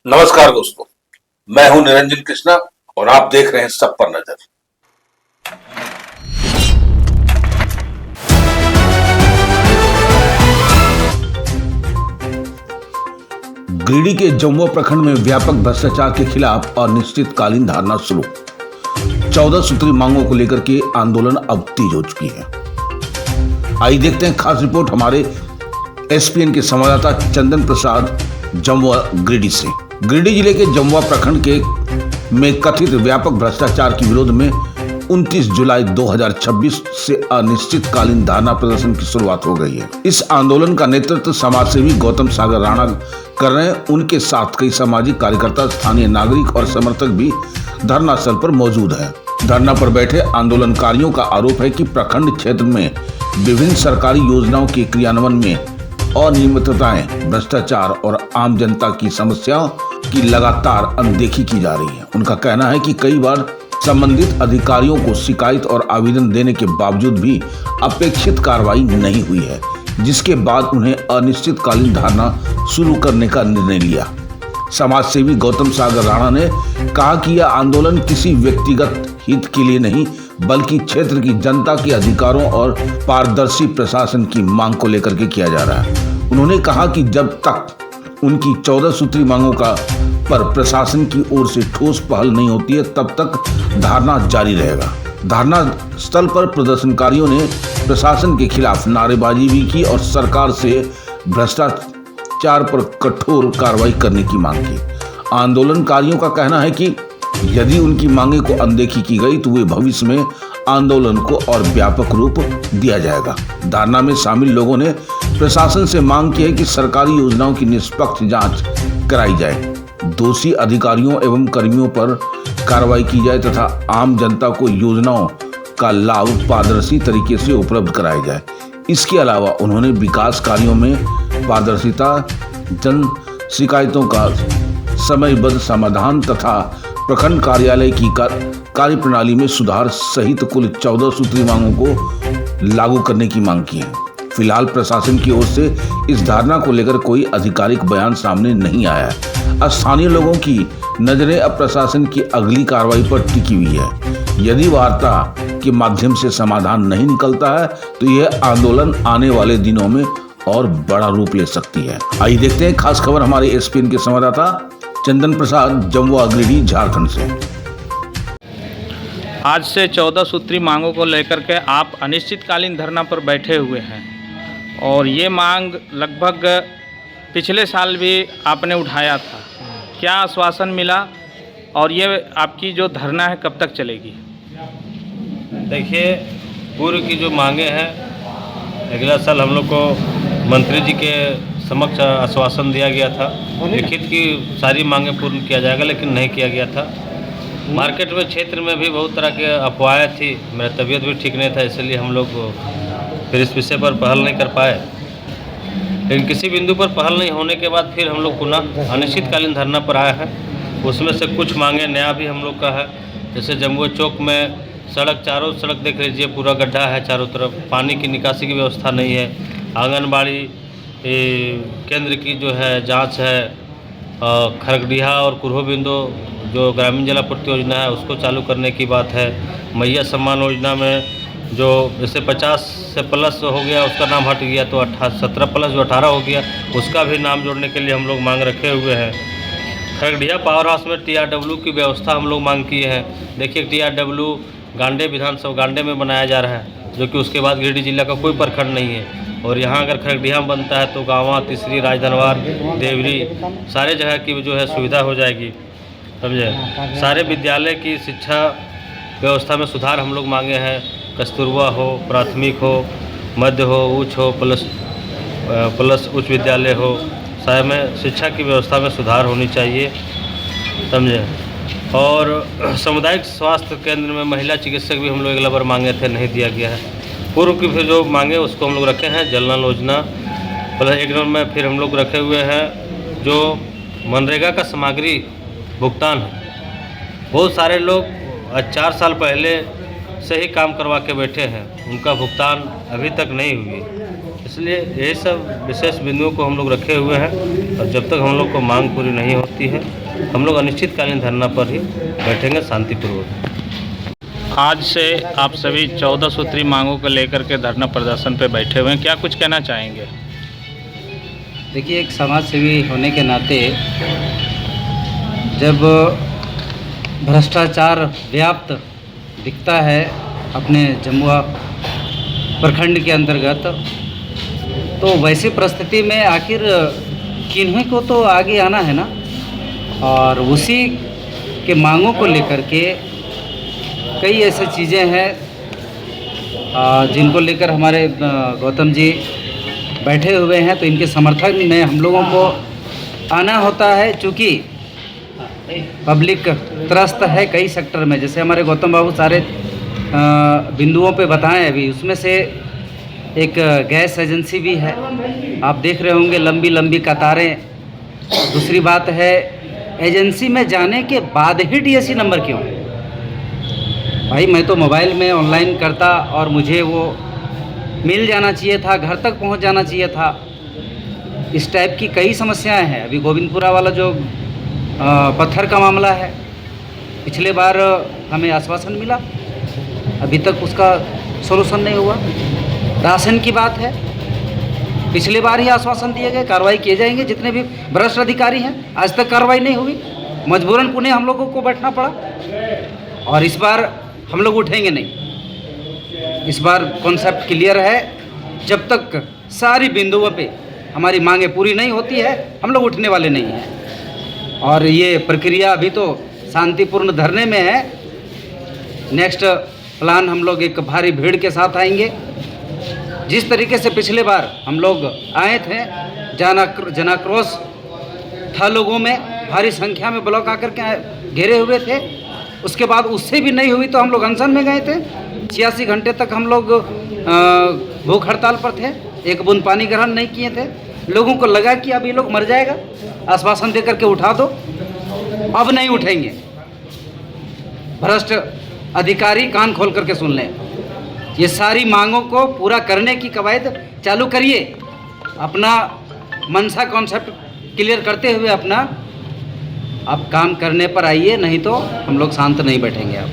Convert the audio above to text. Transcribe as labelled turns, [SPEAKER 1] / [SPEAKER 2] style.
[SPEAKER 1] नमस्कार दोस्तों, मैं हूं निरंजन कृष्णा और आप देख रहे हैं सब पर नजर। गिरिडीह के जमुआ प्रखंड में व्यापक भ्रष्टाचार के खिलाफ अनिश्चितकालीन धरना शुरू। 14 सूत्री मांगों को लेकर के आंदोलन अब तेज हो चुकी है। आइए देखते हैं खास रिपोर्ट हमारे एसपीएन के संवाददाता चंदन प्रसाद जमुआ गिरिडीह से। गिरिडीह जिले के जमुआ प्रखंड में कथित व्यापक भ्रष्टाचार के विरोध में 29 जुलाई 2026 से अनिश्चितकालीन धरना प्रदर्शन की शुरुआत हो गई है। इस आंदोलन का नेतृत्व समाजसेवी गौतम सागर राणा कर रहे हैं। उनके साथ कई सामाजिक कार्यकर्ता, स्थानीय नागरिक और समर्थक भी धरना स्थल पर मौजूद हैं। धरना पर बैठे आंदोलनकारियों का आरोप है कि प्रखंड क्षेत्र में विभिन्न सरकारी योजनाओं के क्रियान्वयन में अनियमितताएं, भ्रष्टाचार और आम जनता की समस्याओं की लगातार अनदेखी की जा रही है। उनका कहना है कि कई बार संबंधित अधिकारियों को शिकायत और आवेदन देने के बावजूद भी अपेक्षित कार्रवाई नहीं हुई है, जिसके बाद उन्हें अनिश्चितकालीन धरना शुरू करने का निर्णय लिया। समाज सेवी गौतम सागर राणा ने कहा कि यह आंदोलन किसी व्यक्तिगत हित के लिए नहीं, बल्कि क्षेत्र की जनता के अधिकारों और पारदर्शी प्रशासन की मांग को लेकर के किया जा रहा है। उन्होंने कहा कि जब तक उनकी 14 सूत्री मांगों पर प्रशासन की ओर से ठोस पहल नहीं होती है, तब तक धरना जारी रहेगा। धरना स्थल पर प्रदर्शनकारियों ने प्रशासन के खिलाफ नारेबाजी भी की और सरकार से भ्रष्टाचार पर कठोर कार्रवाई करने की मांग की। आंदोलनकारियों का कहना है कि यदि उनकी मांगे को अनदेखी की गई तो वे भविष्य में आंदोलन को और व्यापक रूप दिया जाएगा। धरना में शामिल लोगों ने प्रशासन से मांग की है कि सरकारी योजनाओं की निष्पक्ष जांच कराई जाए, दोषी अधिकारियों एवं कर्मियों पर कार्रवाई की जाए तथा आम जनता को योजनाओं का लाभ पारदर्शी तरीके से उपलब्ध कराया जाए। इसके अलावा उन्होंने विकास कार्यों में पारदर्शिता, जन शिकायतों का समयबद्ध समाधान तथा प्रखंड कार्यालय की कार्यप्रणाली में सुधार सहित कुल 14 सूत्री मांगों को लागू करने की मांग की है। फिलहाल प्रशासन की ओर से इस धारणा को लेकर कोई आधिकारिक बयान सामने नहीं आया है। स्थानीय लोगों की नजरें अब प्रशासन की अगली कार्रवाई पर टिकी हुई है। यदि वार्ता के माध्यम से समाधान नहीं निकलता है तो यह आंदोलन आने वाले दिनों में और बड़ा रूप ले सकती है। आइए देखते हैं खास खबर हमारे एसपीएन के संवाददाता चंदन प्रसाद जमुआ गिरिडीह झारखंड से।
[SPEAKER 2] आज से 14 सूत्री मांगों को लेकर के आप अनिश्चितकालीन धरना पर बैठे हुए हैं और ये मांग लगभग पिछले साल भी आपने उठाया था। क्या आश्वासन मिला और ये आपकी जो धरना है कब तक चलेगी?
[SPEAKER 3] देखिए, पूर्व की जो मांगे हैं, अगला साल हम लोग को मंत्री जी के समक्ष आश्वासन दिया गया था, लिखित की सारी मांगें पूर्ण किया जाएगा, लेकिन नहीं किया गया था। मार्केट में क्षेत्र में भी बहुत तरह के अफवाहें थी। मेरा तबीयत भी ठीक नहीं था, इसलिए हम लोग फिर इस विषय पर पहल नहीं कर पाए। लेकिन किसी बिंदु पर पहल नहीं होने के बाद फिर हम लोग पुनः अनिश्चितकालीन धरना पर आए हैं। उसमें से कुछ मांगे नया भी हम लोग का है। जैसे जमुआ चौक में चारों सड़क देख लीजिए, पूरा गड्ढा है चारों तरफ, पानी की निकासी की व्यवस्था नहीं है। आंगनबाड़ी केंद्र की जो है जांच है, खरगडीहा और कुरहोबिंदो जो ग्रामीण जलापूर्ति योजना है उसको चालू करने की बात है। मैया सम्मान योजना में जो जैसे 50 से प्लस हो गया उसका नाम हट गया, तो 17 प्लस जो 18 हो गया उसका भी नाम जोड़ने के लिए हम लोग मांग रखे हुए हैं। खरगडीहा पावर हाउस में TRW की व्यवस्था हम लोग मांग किए हैं। देखिए, TRW गांडे विधानसभा गांडे में बनाया जा रहा है, जो कि उसके बाद गिरिडीह जिला का कोई प्रखंड नहीं है। और यहाँ अगर खरगडीहा में बनता है तो गाँवा, तीसरी, राजधनवार, देवरी सारे जगह की जो है सुविधा हो जाएगी, समझे। सारे विद्यालय की शिक्षा व्यवस्था में सुधार हम लोग मांगे हैं। कस्तूरबा हो, प्राथमिक हो, मध्य हो, उच्च हो, प्लस उच्च विद्यालय हो, सारे में शिक्षा की व्यवस्था में सुधार होनी चाहिए, समझे। और सामुदायिक स्वास्थ्य केंद्र में महिला चिकित्सक भी हम लोग अगला बार मांगे थे, नहीं दिया गया है। पूर्व की फिर जो मांगे उसको हम लोग रखे हैं। जल नल योजना प्लस एक नंबर में फिर हम लोग रखे हुए हैं जो मनरेगा का सामग्री भुगतान है। बहुत सारे लोग 4 साल पहले से ही काम करवा के बैठे हैं, उनका भुगतान अभी तक नहीं हुई। इसलिए यही सब विशेष बिंदुओं को हम लोग रखे हुए हैं और जब तक हम लोग को मांग पूरी नहीं होती है हम लोग अनिश्चितकालीन धरना पर ही बैठेंगे शांतिपूर्वक।
[SPEAKER 2] आज से आप सभी 14 सूत्री मांगों को लेकर के धरना प्रदर्शन पे बैठे हुए हैं, क्या कुछ कहना चाहेंगे?
[SPEAKER 4] देखिए, एक समाज सेवी होने के नाते जब भ्रष्टाचार व्याप्त दिखता है अपने जमुआ प्रखंड के अंतर्गत, तो वैसी परिस्थिति में आखिर किन्हीं को तो आगे आना है ना, और उसी के मांगों को लेकर के कई ऐसी चीज़ें हैं जिनको लेकर हमारे गौतम जी बैठे हुए हैं। तो इनके समर्थन में हम लोगों को आना होता है, चूँकि पब्लिक त्रस्त है कई सेक्टर में। जैसे हमारे गौतम बाबू सारे बिंदुओं पे बताएं, अभी उसमें से एक गैस एजेंसी भी है, आप देख रहे होंगे लंबी लंबी कतारें। दूसरी बात है, एजेंसी में जाने के बाद ही डीएससी नंबर क्यों? भाई, मैं तो मोबाइल में ऑनलाइन करता और मुझे वो मिल जाना चाहिए था, घर तक पहुंच जाना चाहिए था। इस टाइप की कई समस्याएं हैं। अभी गोविंदपुरा वाला जो पत्थर का मामला है, पिछले बार हमें आश्वासन मिला, अभी तक उसका सॉल्यूशन नहीं हुआ। राशन की बात है, पिछले बार ही आश्वासन दिए गए कार्रवाई किए जाएंगे, जितने भी भ्रष्ट अधिकारी हैं आज तक कार्रवाई नहीं हुई। मजबूरन पुणे हम लोगों को बैठना पड़ा, और इस बार हम लोग उठेंगे नहीं। इस बार कॉन्सेप्ट क्लियर है, जब तक सारी बिंदुओं पे हमारी मांगें पूरी नहीं होती है हम लोग उठने वाले नहीं हैं। और ये प्रक्रिया अभी तो शांतिपूर्ण धरने में है। नेक्स्ट प्लान हम लोग एक भारी भीड़ के साथ आएंगे। जिस तरीके से पिछले बार हम लोग आए थे, जनाक्रोश था लोगों में, भारी संख्या में ब्लॉक आकर के घेरे हुए थे। उसके बाद उससे भी नहीं हुई तो हम लोग अनशन में गए थे। 86 घंटे तक हम लोग भूख हड़ताल पर थे, एक बूंद पानी ग्रहण नहीं किए थे। लोगों को लगा कि अब ये लोग मर जाएगा, आश्वासन दे करके उठा दो। अब नहीं उठेंगे। भ्रष्ट अधिकारी कान खोल करके सुन लें, ये सारी मांगों को पूरा करने की कवायद चालू करिए। अपना मनसा कॉन्सेप्ट क्लियर करते हुए अपना आप काम करने पर आइए, नहीं तो हम लोग शांत नहीं बैठेंगे। आप